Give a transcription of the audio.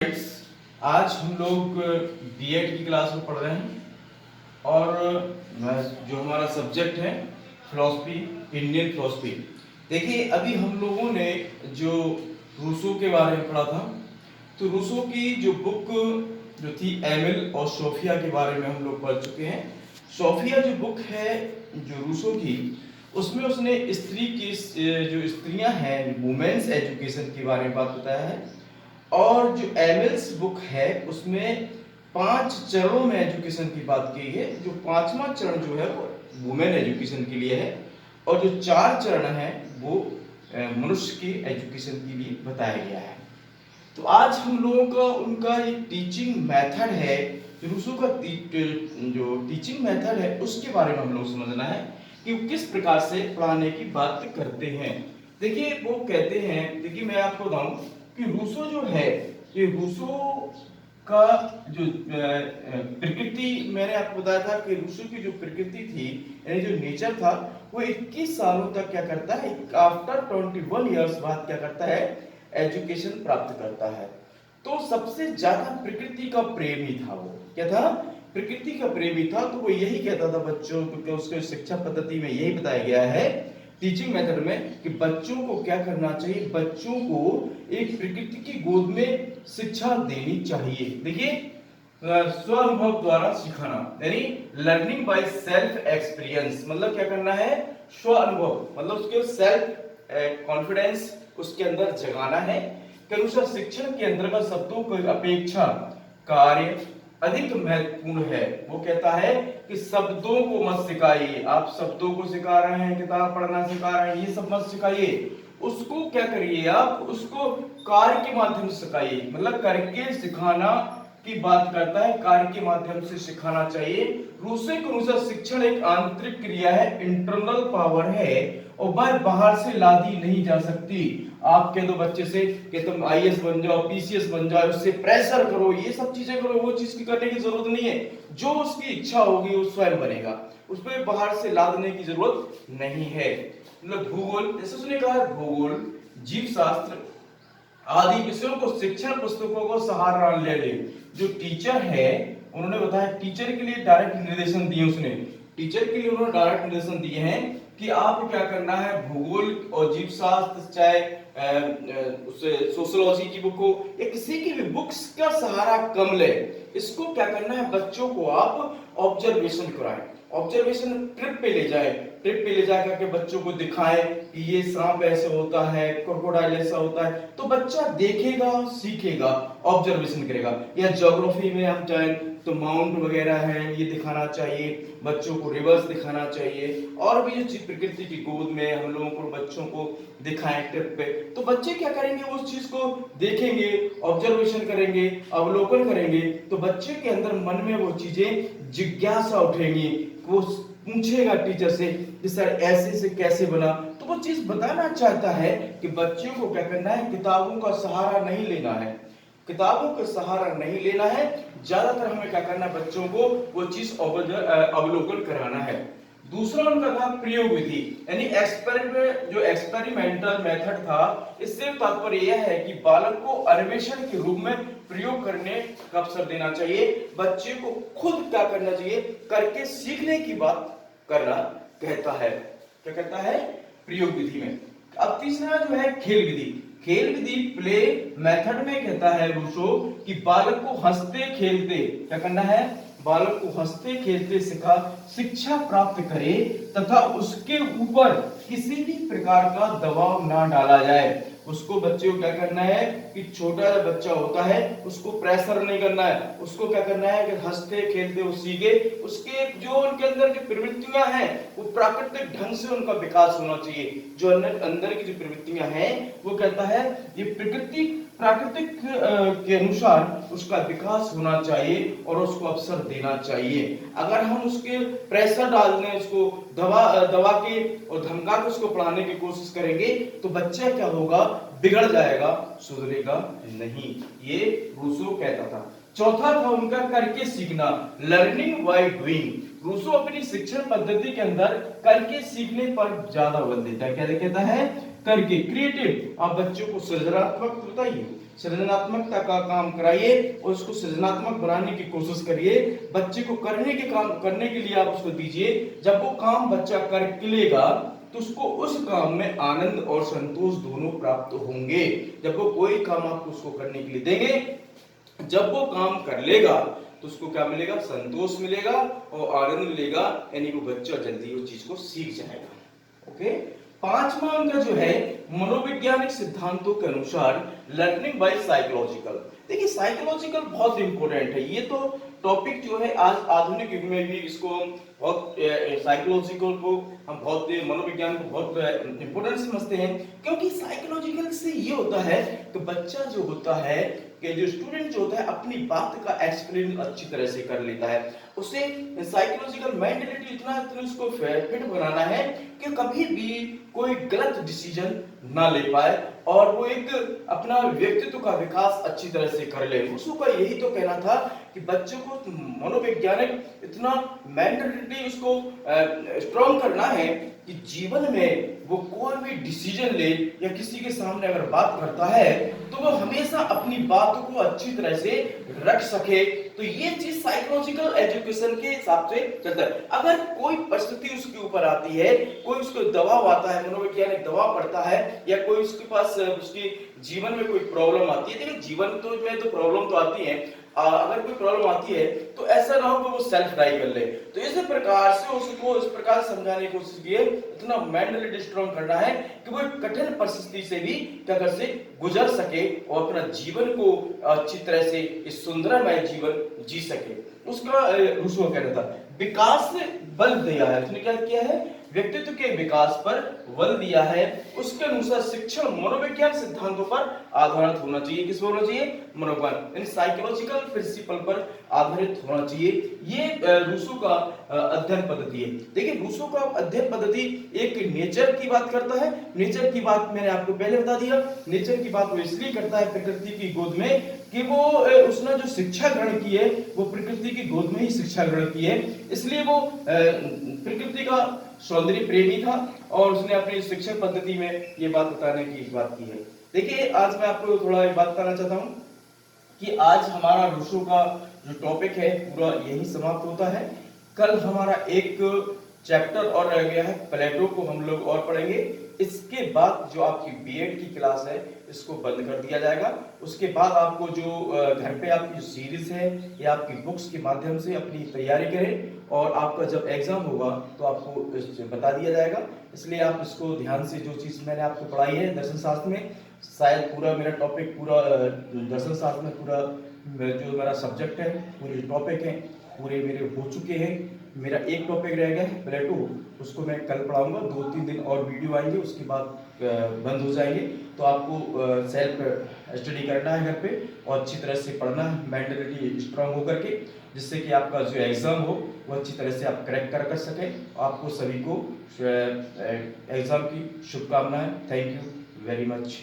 आज हम लोग बीएड की क्लास में पढ़ रहे हैं और जो हमारा सब्जेक्ट है फिलॉसफी, इंडियन फिलॉसफी। देखिए, अभी हम लोगों ने जो रूसो के बारे में पढ़ा था, तो रूसो की जो बुक जो थी एमिल और सोफिया के बारे में हम लोग पढ़ चुके हैं। सोफिया जो बुक है जो रूसो की, उसमें उसने स्त्री की जो स्त्रियां हैं, वुमेन्स एजुकेशन के बारे में बात बताया है। और जो एमिल्स बुक है उसमें 5 चरणों में एजुकेशन की बात की है। जो 5वां चरण जो है वो वुमेन एजुकेशन के लिए है और जो 4 चरण है वो मनुष्य की एजुकेशन के लिए बताया गया है। तो आज हम लोगों का उनका एक टीचिंग मेथड है, रूसो का जो टीचिंग मेथड है उसके बारे में हम लोग समझना है कि वो किस प्रकार से पढ़ाने की बात करते हैं। देखिए, वो कहते हैं, देखिए मैं आपको बताऊं कि रूसो जो है, ये रूसो का जो प्रकृति, मैंने आपको बताया था कि रूसो की जो प्रकृति थी, यानी जो नेचर था, वो 21 सालों तक क्या करता है, आफ्टर 21 इयर्स बाद क्या करता है, एजुकेशन प्राप्त करता है। तो सबसे ज्यादा प्रकृति का प्रेमी था वो। क्या था? प्रकृति का प्रेमी था। तो वो यही कहता था बच्चों को, क्योंकि उसके शिक्षा पद्धति में यही बताया गया है टीचिंग मेथड में कि बच्चों को क्या करना चाहिए, बच्चों को एक प्रकृति की गोद में शिक्षा देनी चाहिए। देखिए, स्व अनुभव द्वारा सिखाना, यानी लर्निंग बाय सेल्फ एक्सपीरियंस। मतलब क्या करना है, स्व अनुभव, मतलब उसके सेल्फ कॉन्फिडेंस उसके अंदर जगाना है कि अनुसार शिक्षण के अंतर्गत शब्दों की अपेक्षा कार्य अधिक महत्वपूर्ण है। वो कहता है कि शब्दों को मत सिखाइए। आप शब्दों को सिखा रहे हैं, किताब पढ़ना सिखा रहे हैं, ये सब मत सिखाइए। उसको क्या करिए, आप उसको कार्य के माध्यम से सिखाइए। मतलब करके सिखाना की बात करता है, कार्य के माध्यम से सिखाना चाहिए। रूसो के अनुसार शिक्षण एक आंतरिक क्रिया है, इंटरनल पावर है और वह बाहर से लादी नहीं जा सकती। आप कह दो बच्चे से कि तुम आईएएस बन जाओ, पीसीएस बन जाओ, उससे प्रेशर करो, ये सब चीजें करो, वो चीज की करने की जरूरत नहीं है। जो उसकी इच्छा होगी वो स्वयं बनेगा, उस पर बाहर से लादने की जरूरत नहीं है। मतलब भूगोल, जैसे उसने कहा, भूगोल, जीव शास्त्र आदि विषयों को शिक्षण पुस्तकों को सहारा ले ले। जो टीचर है, उन्होंने बताया, टीचर के लिए डायरेक्ट निर्देशन दिए उसने, टीचर के लिए उन्होंने डायरेक्ट निर्देशन दिए हैं कि आपको क्या करना है, भूगोल और जीव शास्त्र, चाहे सोशियोलॉजी की बुक हो या किसी की भी बुक्स का सहारा कम ले। इसको क्या करना है, बच्चों को आप ऑब्जर्वेशन कराएं, ऑब्जर्वेशन ट्रिप पे ले जाए, ट्रिप पे ले जाकर के बच्चों को दिखाएं कि ये सांप ऐसे होता है, क्रोकोडाइल ऐसा होता है। तो बच्चा देखेगा, सीखेगा, ऑब्जर्वेशन करेगा। या ज्योग्राफी में हम चाहें तो माउंट वगैरह है, ये दिखाना चाहिए बच्चों को, रिवर्स दिखाना चाहिए। और भी जो चीज प्रकृति की गोद में हम लोगों को बच्चों को दिखाएं ट्रिप पे, तो बच्चे क्या करेंगे, उस चीज को देखेंगे, ऑब्जर्वेशन करेंगे, अवलोकन करेंगे। तो बच्चे के अंदर मन में वो चीजें जिज्ञासा उठेंगी, वो पूछेगा टीचर से कि सर ऐसे से कैसे बना। तो वो चीज बताना चाहता है कि बच्चों को क्या करना है, किताबों का सहारा नहीं लेना है, किताबों का सहारा नहीं लेना है। ज्यादातर हमें क्या करना है, बच्चों को वो चीज अवलोकन कराना है। दूसरा उनका था प्रयोग विधि, यानी एक्सपेरिमेंट, जो एक्सपेरिमेंटल मेथड था। इससे तात्पर्य यह है कि बालक को अन्वेषण के रूप में प्रयोग करने का अवसर देना चाहिए। बच्चे को खुद क्या करना चाहिए, करके सीखने की बात करना कहता है। क्या कहता है, प्रयोग विधि में। अब तीसरा जो है खेल विधि, खेल विधि प्ले मेथड में कहता है रूसो कि बालक को हंसते खेलते क्या करना है, बालक को हंसते खेलते सिखा शिक्षा प्राप्त करे तथा उसके ऊपर किसी भी प्रकार का दबाव ना डाला जाए। उसको, बच्चे को क्या करना है कि छोटा जो बच्चा होता है उसको प्रेशर नहीं करना है, उसको क्या करना है कि हंसते खेलते वो सीखे, उसके जो उनके अंदर की प्रवृत्तियां हैं वो प्राकृतिक ढंग से उनका विकास होना चाहिए। जो अंदर की जो प्रवृत्तियां हैं वो कहता है ये प्रकृति प्राकृतिक के अनुसार उसका विकास होना चाहिए और उसको अवसर देना चाहिए। अगर हम उसके प्रेशर डाल दें, उसको दबा के और धमका के उसको पढ़ाने की कोशिश करेंगे तो बच्चा क्या होगा, बिगड़ जाएगा, सुधरेगा नहीं। ये रूसो कहता था। चौथा था उनका करके सीखना, लर्निंग बाय डूइंग। रूसो अपनी शिक्षण पद्धति के अंदर करके सीखने पर ज्यादा बल देता है। क्या कहता है, करके, क्रिएटिव। आप बच्चों को सृजनात्मक बताइए, सृजनात्मकता का काम कराइए और उसको सृजनात्मक बनाने की कोशिश करिए। बच्चे को करने के लिए आप उसको दीजिए। जब वो काम बच्चा कर लेगा तो उसको उस काम में आनंद और संतोष दोनों प्राप्त होंगे। जब वो कोई काम आप उसको करने के लिए देंगे, जब वो काम कर लेगा तो उसको क्या मिलेगा, संतोष मिलेगा और आनंद मिलेगा, यानी वो बच्चा जल्दी उस चीज को सीख जाएगा। ओके। पांचवा उनका जो है मनोवैज्ञानिक सिद्धांतों के अनुसार लर्निंग बाय साइकोलॉजिकल। देखिए साइकोलॉजिकल बहुत इंपॉर्टेंट है। ये तो टॉपिक जो है आज आधुनिक युग में भी इसको बहुत साइकोलॉजिकल को हम बहुत मनोविज्ञान को बहुत इंपॉर्टेंट समझते हैं, क्योंकि साइकोलॉजिकल से ये होता है कि बच्चा जो होता है कि जो स्टूडेंट जो होता है अपनी बात का एक्सप्लेन अच्छी तरह से कर लेता है। उसे साइकोलॉजिकल मेंटलिटी इतना उसको फिट बनाना है कि कभी भी कोई गलत डिसीजन ना ले पाए और वो एक अपना व्यक्तित्व का विकास अच्छी तरह से कर ले। रूसो का यही तो कहना था कि बच्चों को मनोवैज्ञानिक इतना मेंटलिटी उसको स्ट्रॉन्ग करना है कि जीवन में वो कोई भी डिसीजन ले या किसी के सामने अगर बात करता है तो वो हमेशा अपनी बात को अच्छी तरह से रख सके। तो ये चीज साइकोलॉजिकल एजुकेशन के हिसाब से चलता है। अगर कोई परिस्थिति उसके ऊपर आती है, कोई उसको दबाव आता है, मनोवैज्ञानिक दबाव पड़ता है, या कोई उसके पास उसकी जीवन में कोई प्रॉब्लम आती है, देखिए जीवन तो में तो प्रॉब्लम तो आती है, अगर कोई प्रॉब्लम आती है तो ऐसा ना हो कि वो सेल्फ डाई कर ले। तो इस प्रकार से उसको इस प्रकार समझाने की कोशिश की, इतना मेंटली स्ट्रॉन्ग करना है कि वो कठिन परिस्थिति से भी क्या कर से गुजर सके और अपना जीवन को अच्छी तरह से इस सुंदरमय जीवन जी सके। उसका रूसो कहना था विकास बल दिया है, उसने क्या किया है, व्यक्तित्व के विकास पर बल दिया है। उसके अनुसार शिक्षण मनोविज्ञान सिद्धांतों पर आधारित होना चाहिए। किस पर होना चाहिए, मनोविज्ञान इन साइकोलॉजिकल प्रिंसिपल पर आधारित होना चाहिए। ये रूसो का अध्ययन पद्धति है। देखिए रूसो का अध्ययन पद्धति एक नेचर की बात करता है। नेचर की बात मैंने आपको पहले बता दिया, नेचर की बात वो इसलिए करता है प्रकृति की गोद में कि वो उसने जो शिक्षा ग्रहण की है वो प्रकृति की गोद में ही शिक्षा ग्रहण की है, इसलिए वो प्रकृति का सौंदर्य प्रेमी था और उसने अपनी शिक्षा पद्धति में ये बात बताने की बात की है। देखिए आज मैं आपको थोड़ा एक बात बताना चाहता हूँ कि आज हमारा रूसो का जो टॉपिक है पूरा यही समाप्त होता है। कल हमारा एक चैप्टर और रह गया है, प्लेटो को हम लोग और पढ़ेंगे। इसके बाद जो आपकी बीएड की क्लास है इसको बंद कर दिया जाएगा। उसके बाद आपको जो घर पे आपकी सीरीज है या आपकी बुक्स के माध्यम से अपनी तैयारी करें और आपका जब एग्जाम होगा तो आपको बता दिया जाएगा। इसलिए आप इसको ध्यान से, जो चीज़ मैंने आपको पढ़ाई है दर्शन शास्त्र में, शायद पूरा मेरा टॉपिक पूरा दर्शन शास्त्र में पूरा जो मेरा सब्जेक्ट है, पूरे टॉपिक हैं पूरे मेरे हो चुके हैं। मेरा एक टॉपिक रह गया है प्लेटो, उसको मैं कल पढ़ाऊंगा। 2-3 दिन और वीडियो आएंगे, उसके बाद बंद हो जाएंगे। तो आपको सेल्फ स्टडी करना है घर पे और अच्छी तरह से पढ़ना है, मेंटलिटी स्ट्रांग होकर के, जिससे कि आपका जो एग्जाम हो वो अच्छी तरह से आप क्रैक कर सकें। आपको सभी को एग्जाम की शुभकामनाएं। Thank you very much.